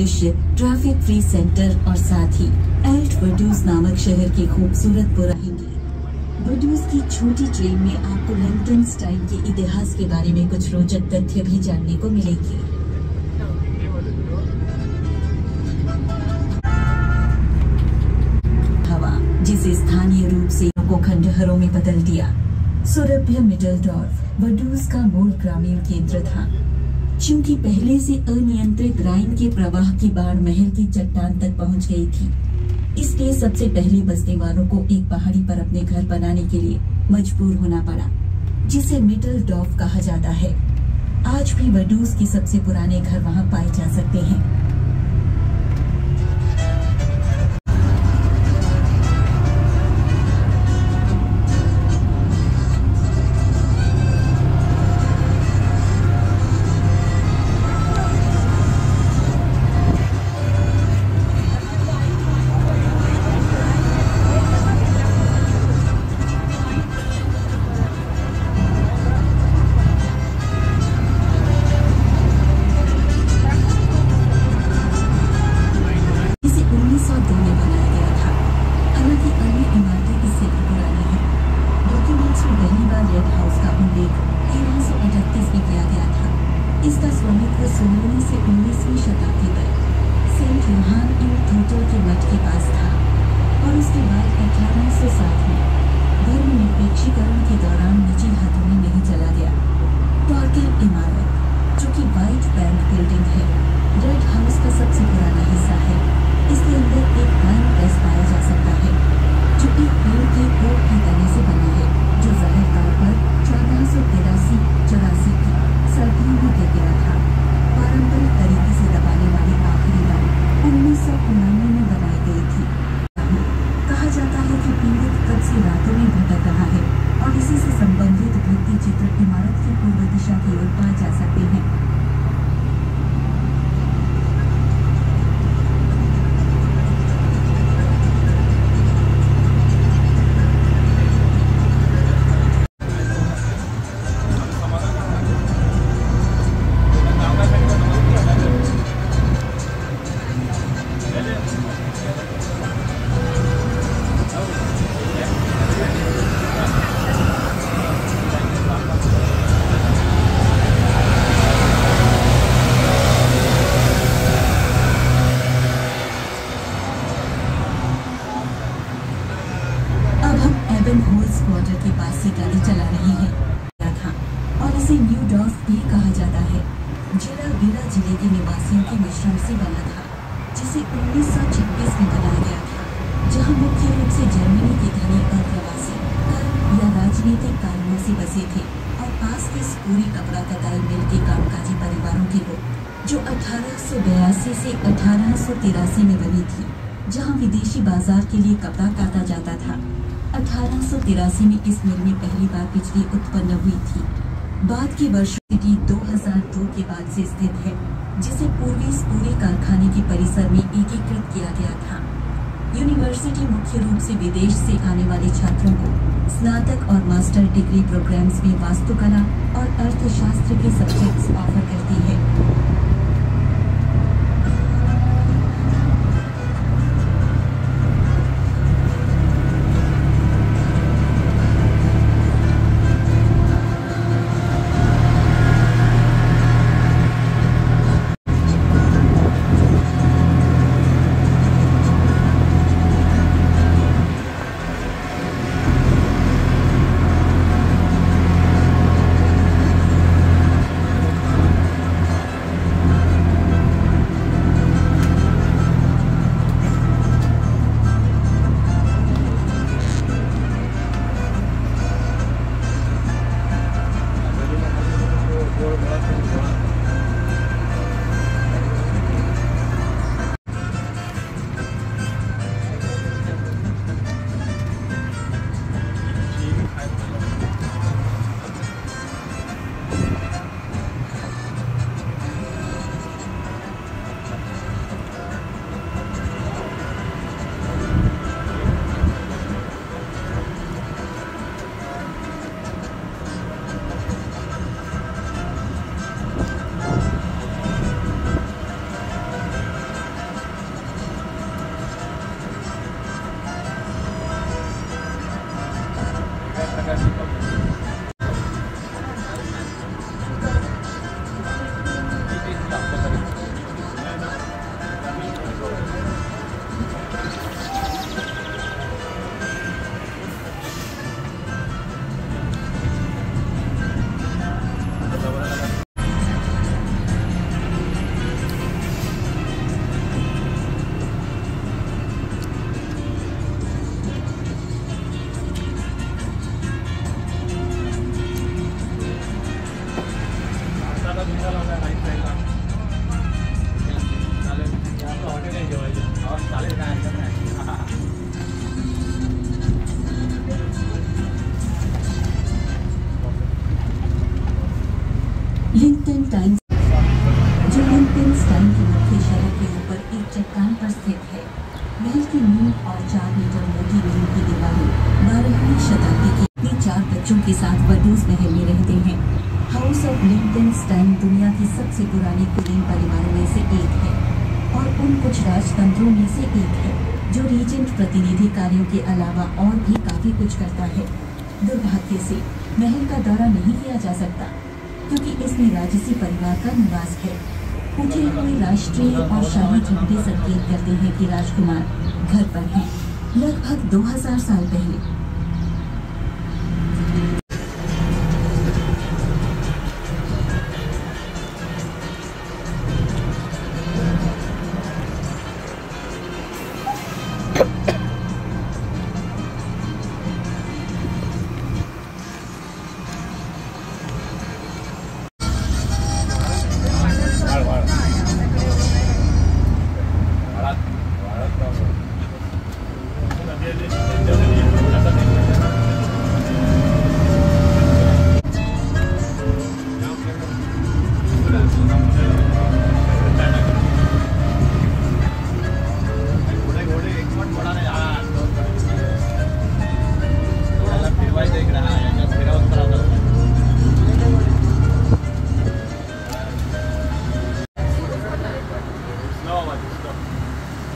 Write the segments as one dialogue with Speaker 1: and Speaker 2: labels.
Speaker 1: दृश्य, traffic free centre और साथ ही एल्ट वडूज नामक शहर की खूबसूरत बुराहिंगी। वडूज की छोटी ट्रेन में आपको लिechtenstein के इतिहास के बारे में कुछ रोचक तथ्य भी जानने को मिलेंगे। हवा, जिसे स्थानीय रूप से को खंडहरों में बदल दिया। सुरभ्य मिडलडॉर्फ वडूज का मूल ग्रामीण केंद्र था। क्योंकि पहले से अनियंत्रित राइन के प्रवाह की बाढ़ महल की चट्टान तक पहुंच गई थी, इसलिए सबसे पहले बसने वालों को एक पहाड़ी पर अपने घर बनाने के लिए मजबूर होना पड़ा, जिसे मिडलडॉर्फ कहा जाता है। आज भी वडूज के सबसे पुराने घर वहां पाए जा सकते हैं। इसका स्वामित्व 16वीं से 19वीं शताब्दी तक सेंट योहान इन थोटल के मठ के पास था और उसके बाद 1860 में धर्मनिरपेक्षीकरण के दौरान निजी हाथों में नहीं चला गया। टॉर्केल इमारत, जो कि व्हाइट बैंक बिल्डिंग है, रेड हाउस का सबसे पुराना हिस्सा है। इसके अंदर एक वाइन प्रेस पाया जा सकता है, जो एक पेड़ के कोट की तने से बना है, जो जाहिर तौर पर 1483-84 की सर्दियों में गिर गया था। पारंपरिक तरीके से दबाने वाली आखिरी लाइन 1999 में बनाई गई थी। कहा जाता है कि पीड़ित कब से रातों में भटक रहा है और इसी से संबंधित भित्ति चित्र इमारत की पूर्व दिशा की ओर पाए जा सकते हैं। बॉर्डर के पास से गाड़ी चला रही है था और इसे न्यू डॉर्फ भी कहा जाता है। जिला वीरा जिले के निवासियों के मिश्रण से बना था, जिसे 1926 में बनाया गया था, जहां मुख्य रूप से जर्मनी के धनी अप्रवासी कर या राजनीतिक कारणों से बसे थे और पास के स्पूरी कपड़ा कताई मिल के कामकाजी परिवारों के लोग, जो 1882 से 1883 में बनी थी, जहां विदेशी बाजार के लिए कपड़ा काटा जाता था। 1883 में इस मिल में पहली बार बिजली उत्पन्न हुई थी। बाद के वर्षों में 2002 के बाद से स्थित है, जिसे पूर्वी स्पूरी कारखाने के परिसर में एकीकृत किया गया था। यूनिवर्सिटी मुख्य रूप से विदेश से आने वाले छात्रों को स्नातक और मास्टर डिग्री प्रोग्राम्स में वास्तुकला और अर्थशास्त्र के सब्जेक्ट्स ऑफर करती है। लिंकनस्टाइन, जो लिंकनस्टाइन की मुख्य शहर के ऊपर एक चट्टान पर स्थित है। महल की नींव और 4 मीटर मोटी नींव की दीवारें 12वीं शताब्दी की अपने 4 बच्चों के साथ वडूज महल में रहते हैं। हाउस ऑफ लिंकनस्टाइन दुनिया की सबसे पुरानी कुलीन परिवारों में से एक है और उन कुछ राजतंत्रों में से एक है जो रीजेंट प्रतिनिधि कार्यों के अलावा और भी काफी कुछ करता है। दुर्भाग्य से महल का दौरा नहीं किया जा सकता क्योंकि इसमें राजसी परिवार का निवास है। उठे हुए राष्ट्रीय और शाही झंडे संकेत करते हैं कि राजकुमार घर पर हैं। लगभग 2000 साल पहले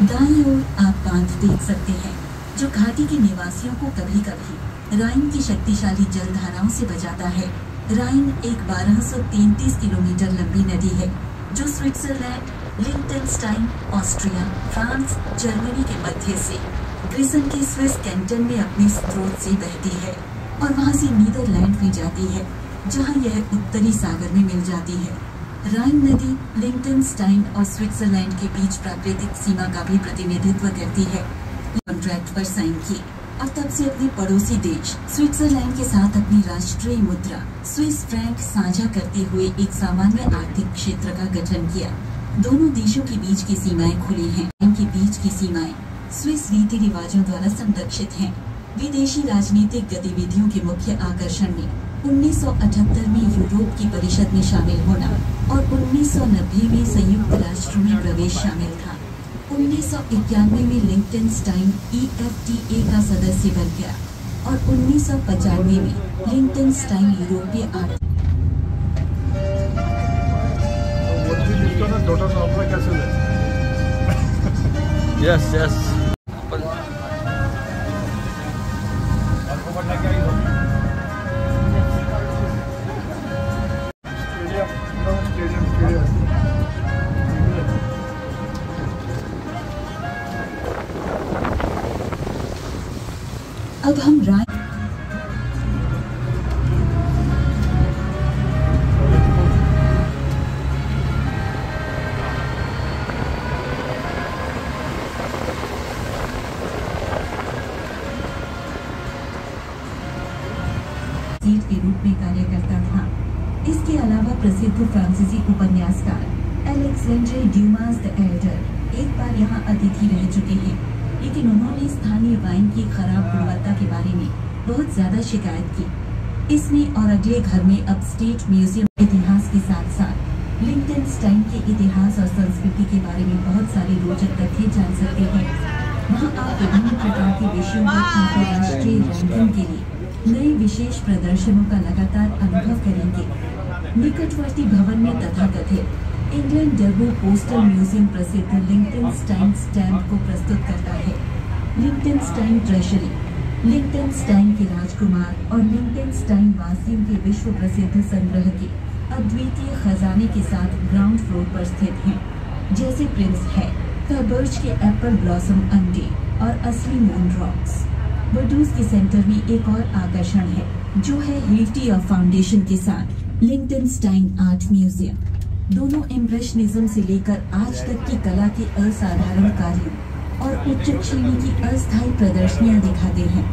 Speaker 1: दाईं ओर आप बांध देख सकते हैं जो घाटी के निवासियों को कभी कभी राइन की शक्तिशाली जलधाराओं से बचाता है। राइन एक 1233 किलोमीटर लंबी नदी है जो स्विट्जरलैंड, लिंकनस्टाइन, ऑस्ट्रिया, फ्रांस, जर्मनी के मध्य से ग्रिसन के स्विस कैंटन में अपने स्रोत से बहती है और वहां से नीदरलैंड में जाती है जहां यह उत्तरी सागर में मिल जाती है। राइन नदी लिंकनस्टाइन और स्विट्जरलैंड के बीच प्राकृतिक सीमा का भी प्रतिनिधित्व करती है। कॉन्ट्रैक्ट पर साइन किए और तब से अपने पड़ोसी देश स्विट्जरलैंड के साथ अपनी राष्ट्रीय मुद्रा स्विस फ्रैंक साझा करते हुए एक सामान्य आर्थिक क्षेत्र का गठन किया। दोनों देशों के बीच की सीमाएं खुली हैं। इनके बीच की सीमाएं स्विस रीति रिवाजों द्वारा संरक्षित हैं। विदेशी राजनीतिक गतिविधियों के मुख्य आकर्षण में 1978 में यूरोप की परिषद में शामिल होना और 1990 में संयुक्त राष्ट्र में प्रवेश शामिल था। 1991 में लिंकनस्टाइन EFTA का सदस्य बन गया और 1995 में लिंकनस्टाइन यूरोपीय आर्थिक
Speaker 2: Yes.
Speaker 1: अब हम राय के रूप में कार्य करता था। इसके अलावा प्रसिद्ध फ्रांसीसी उपन्यासकार अलेक्जेंड्रे ड्यूमास द एल्डर एक बार यहाँ अतिथि रह चुके हैं, लेकिन उन्होंने स्थानीय वाइन की खराब गुणवत्ता के बारे में बहुत ज्यादा शिकायत की। इसमें और अगले घर में अपस्टेट म्यूजियम इतिहास के साथ साथ लिंकनस्टाइन के इतिहास और संस्कृति के बारे में बहुत सारे रोचक तथ्य जान सकते हैं। वहाँ आप विभिन्न प्रकार के विषयों पर अंतर्राष्ट्रीय रैंकिंग के लिए नए विशेष प्रदर्शनों का लगातार अनुभव करेंगे। निकटवर्ती भवन में तथाकथित इंडियन डेबो पोस्टल म्यूजियम प्रसिद्ध लिंकनस्टाइन स्टैम्प को प्रस्तुत करता है। लिंकनस्टाइन ट्रेजरी लिंकनस्टाइन के राजकुमार और लिंकनस्टाइन वासियों के विश्व प्रसिद्ध संग्रह के अद्वितीय खजाने के साथ ग्राउंड फ्लोर पर स्थित हैं, जैसे प्रिंस है, फैबर्ज के एप्पल ब्लॉसम अंडे और असली मून रॉक्स। वडूज के सेंटर में एक और आकर्षण है जो है हिल्टी ऑफ फाउंडेशन के साथ लिंकनस्टाइन आर्ट म्यूजियम। दोनों इम्प्रेशनिज्म से लेकर आज तक की कला के असाधारण कार्यों और उच्च श्रेणी की अस्थायी प्रदर्शनियां दिखाते हैं।